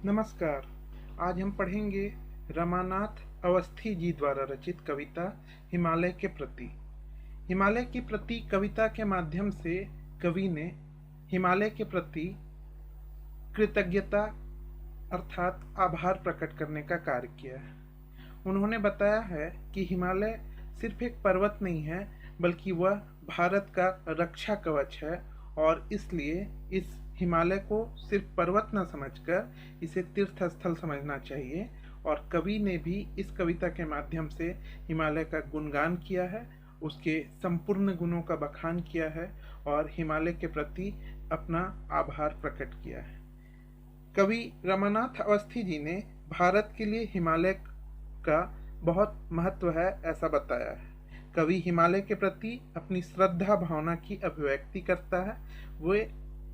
नमस्कार। आज हम पढ़ेंगे रमानाथ अवस्थी जी द्वारा रचित कविता हिमालय के प्रति। हिमालय के प्रति कविता के माध्यम से कवि ने हिमालय के प्रति कृतज्ञता अर्थात आभार प्रकट करने का कार्य किया है। उन्होंने बताया है कि हिमालय सिर्फ एक पर्वत नहीं है, बल्कि वह भारत का रक्षा कवच है और इसलिए इस हिमालय को सिर्फ पर्वत न समझकर इसे तीर्थ स्थल समझना चाहिए। और कवि ने भी इस कविता के माध्यम से हिमालय का गुणगान किया है, उसके संपूर्ण गुणों का बखान किया है और हिमालय के प्रति अपना आभार प्रकट किया है। कवि रमानाथ अवस्थी जी ने भारत के लिए हिमालय का बहुत महत्व है ऐसा बताया है। कवि हिमालय के प्रति अपनी श्रद्धा भावना की अभिव्यक्ति करता है। वे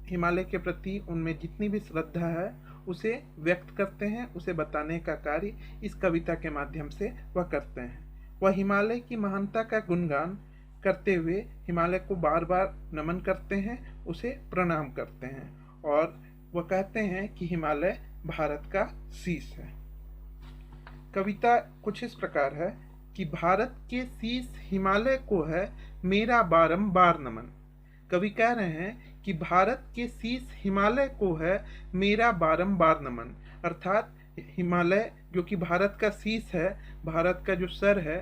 हिमालय के प्रति उनमें जितनी भी श्रद्धा है उसे व्यक्त करते हैं, उसे बताने का कार्य इस कविता के माध्यम से वह करते हैं। वह हिमालय की महानता का गुणगान करते हुए हिमालय को बार बार नमन करते हैं, उसे प्रणाम करते हैं और वह कहते हैं कि हिमालय भारत का शीश है। कविता कुछ इस प्रकार है कि भारत के शीश हिमालय को है मेरा बारंबार नमन। कवि कह रहे हैं कि भारत के शीश हिमालय को है मेरा बारंबार नमन, अर्थात हिमालय जो कि भारत का शीश है, भारत का जो सर है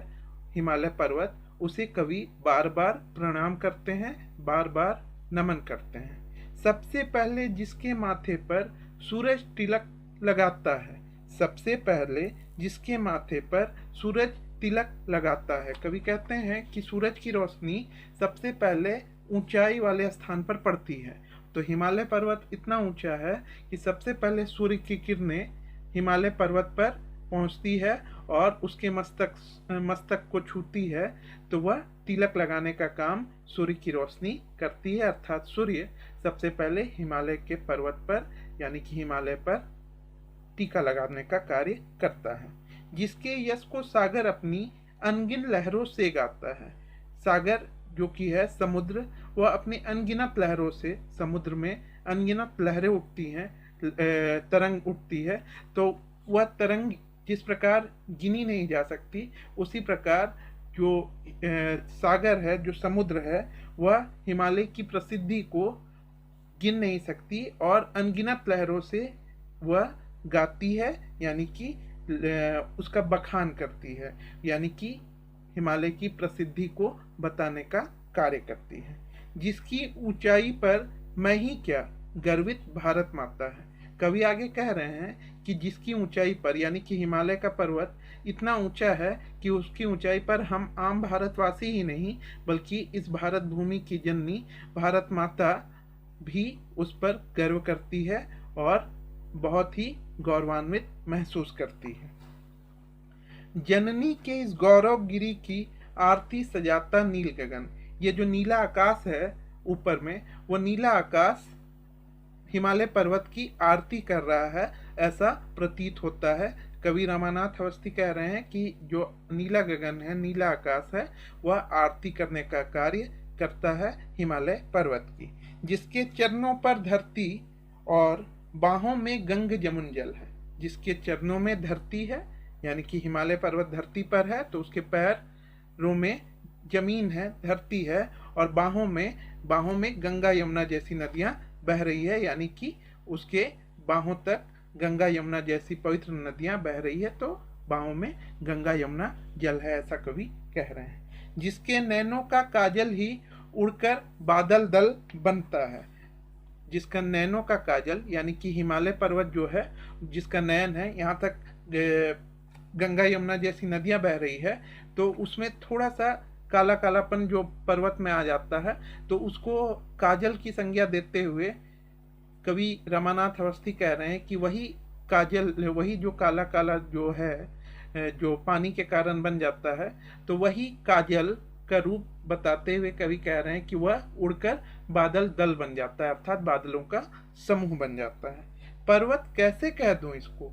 हिमालय पर्वत, उसे कवि बार बार प्रणाम करते हैं, बार बार नमन करते हैं। सबसे पहले जिसके माथे पर सूरज तिलक लगाता है, सबसे पहले जिसके माथे पर सूरज तिलक लगाता है। कवि कहते हैं कि सूरज की रोशनी सबसे पहले ऊंचाई वाले स्थान पर पड़ती है। तो हिमालय पर्वत इतना ऊंचा है कि सबसे पहले सूर्य की किरणें हिमालय पर्वत पर पहुंचती है और उसके मस्तक को छूती है, तो वह तिलक लगाने का काम सूर्य की रोशनी करती है। अर्थात सूर्य सबसे पहले हिमालय के पर्वत पर यानी कि हिमालय पर टीका लगाने का कार्य करता है। जिसके यश को सागर अपनी अनगिन लहरों से गाता है। सागर जो कि है समुद्र, वह अपनी अनगिनत लहरों से, समुद्र में अनगिनत लहरें उठती हैं, तरंग उठती है, तो वह तरंग जिस प्रकार गिनी नहीं जा सकती, उसी प्रकार जो सागर है, जो समुद्र है, वह हिमालय की प्रसिद्धि को गिन नहीं सकती और अनगिनत लहरों से वह गाती है, यानी कि उसका बखान करती है, यानी कि हिमालय की प्रसिद्धि को बताने का कार्य करती है। जिसकी ऊंचाई पर मैं ही क्या गर्वित भारत माता है। कवि आगे कह रहे हैं कि जिसकी ऊंचाई पर यानी कि हिमालय का पर्वत इतना ऊंचा है कि उसकी ऊंचाई पर हम आम भारतवासी ही नहीं, बल्कि इस भारत भूमि की जननी भारत माता भी उस पर गर्व करती है और बहुत ही गौरवान्वित महसूस करती है। जननी के इस गौरव गिरी की आरती सजाता नील गगन। ये जो नीला आकाश है ऊपर में, वो नीला आकाश हिमालय पर्वत की आरती कर रहा है ऐसा प्रतीत होता है। कवि रमानाथ अवस्थी कह रहे हैं कि जो नीला गगन है, नीला आकाश है, वह आरती करने का कार्य करता है हिमालय पर्वत की। जिसके चरणों पर धरती और बाहों में गंग जमुन जल है। जिसके चरणों में धरती है यानी कि हिमालय पर्वत धरती पर है, तो उसके पैरों में जमीन है, धरती है, और बाहों में गंगा यमुना जैसी नदियां बह रही है, यानी कि उसके बाहों तक गंगा यमुना जैसी पवित्र नदियां बह रही है, तो बाहों में गंगा यमुना जल है, ऐसा कवि कह रहे हैं। जिसके नैनों का काजल ही उड़कर बादल दल बनता है। जिसका नैनों का काजल यानी कि हिमालय पर्वत जो है, जिसका नयन है, यहाँ तक गंगा यमुना जैसी नदियां बह रही है, तो उसमें थोड़ा सा काला कालापन जो पर्वत में आ जाता है, तो उसको काजल की संज्ञा देते हुए कवि रमानाथ अवस्थी कह रहे हैं कि वही काजल, वही जो काला काला जो है, जो पानी के कारण बन जाता है, तो वही काजल का रूप बताते हुए कवि कह रहे हैं कि वह उड़कर बादल दल बन जाता है, अर्थात बादलों का समूह बन जाता है। पर्वत कैसे कह दूं इसको,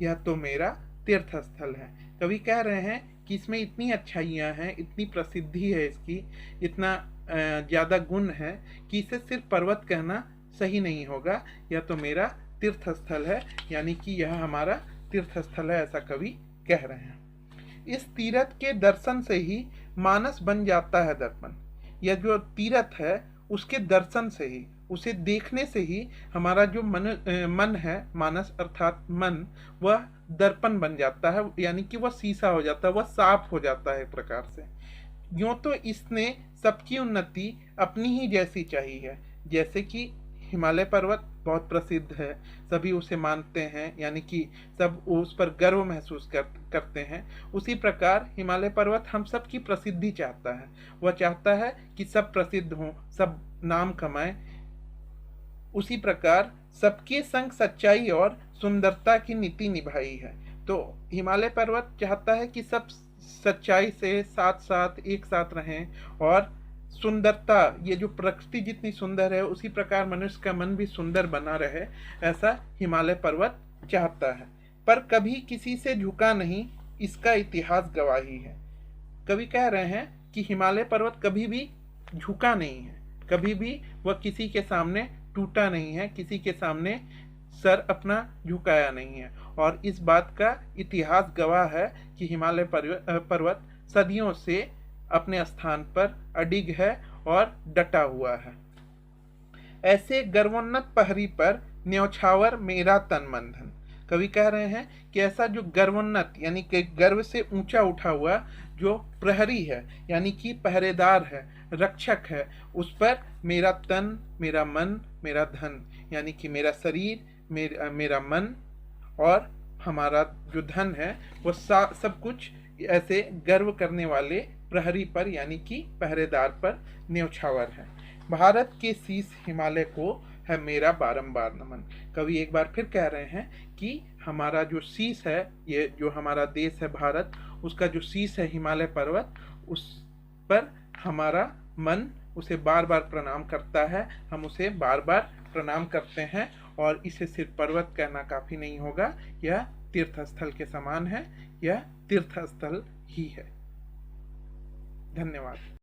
यह तो मेरा तीर्थ स्थल है। कवि कह रहे हैं कि इसमें इतनी अच्छाइयाँ हैं, इतनी प्रसिद्धि है इसकी, इतना ज़्यादा गुण है कि इसे सिर्फ पर्वत कहना सही नहीं होगा, यह तो मेरा तीर्थ स्थल है, यानी कि यह हमारा तीर्थ स्थल है, ऐसा कवि कह रहे हैं। इस तीर्थ के दर्शन से ही मानस बन जाता है दर्पण। यह जो तीर्थ है उसके दर्शन से ही, उसे देखने से ही हमारा जो मन है, मानस अर्थात मन, वह दर्पण बन जाता है, यानी कि वह शीशा हो जाता है, वह साफ हो जाता है एक प्रकार से। यूं तो इसने सबकी उन्नति अपनी ही जैसी चाहिए है। जैसे कि हिमालय पर्वत बहुत प्रसिद्ध है, सभी उसे मानते हैं, यानी कि सब उस पर गर्व महसूस करते हैं। उसी प्रकार हिमालय पर्वत हम सब की प्रसिद्धि चाहता है। वह चाहता है कि सब प्रसिद्ध हों, सब नाम कमाएं। उसी प्रकार सबके संग सच्चाई और सुंदरता की नीति निभाई है। तो हिमालय पर्वत चाहता है कि सब सच्चाई से साथ साथ एक साथ रहें, और सुंदरता, ये जो प्रकृति जितनी सुंदर है उसी प्रकार मनुष्य का मन भी सुंदर बना रहे, ऐसा हिमालय पर्वत चाहता है। पर कभी किसी से झुका नहीं, इसका इतिहास गवाही है। कवि कह रहे हैं कि हिमालय पर्वत कभी भी झुका नहीं है, कभी भी वह किसी के सामने टूटा नहीं है, किसी के सामने सर अपना झुकाया नहीं है। और इस बात का इतिहास गवाह है कि हिमालय पर्वत सदियों से अपने स्थान पर अडिग है और डटा हुआ है। ऐसे गर्वोन्नत पहरी पर न्यौछावर मेरा तन मन धन। कवि कह रहे हैं कि ऐसा जो गर्वोन्नत, यानी कि गर्व से ऊंचा उठा हुआ जो प्रहरी है, यानी कि पहरेदार है, रक्षक है, उस पर मेरा तन, मेरा मन, मेरा धन, यानी कि मेरा शरीर, मेरा मन और हमारा जो धन है, वह सब कुछ ऐसे गर्व करने वाले प्रहरी पर, यानी कि पहरेदार पर न्यौछावर है। भारत के शीश हिमालय को है मेरा बारंबार नमन। कवि एक बार फिर कह रहे हैं कि हमारा जो शीश है, ये जो हमारा देश है भारत, उसका जो शीश है हिमालय पर्वत, उस पर हमारा मन उसे बार बार प्रणाम करता है, हम उसे बार बार प्रणाम करते हैं। और इसे सिर्फ पर्वत कहना काफी नहीं होगा, यह तीर्थ स्थल के समान है, यह तीर्थ स्थल ही है। धन्यवाद।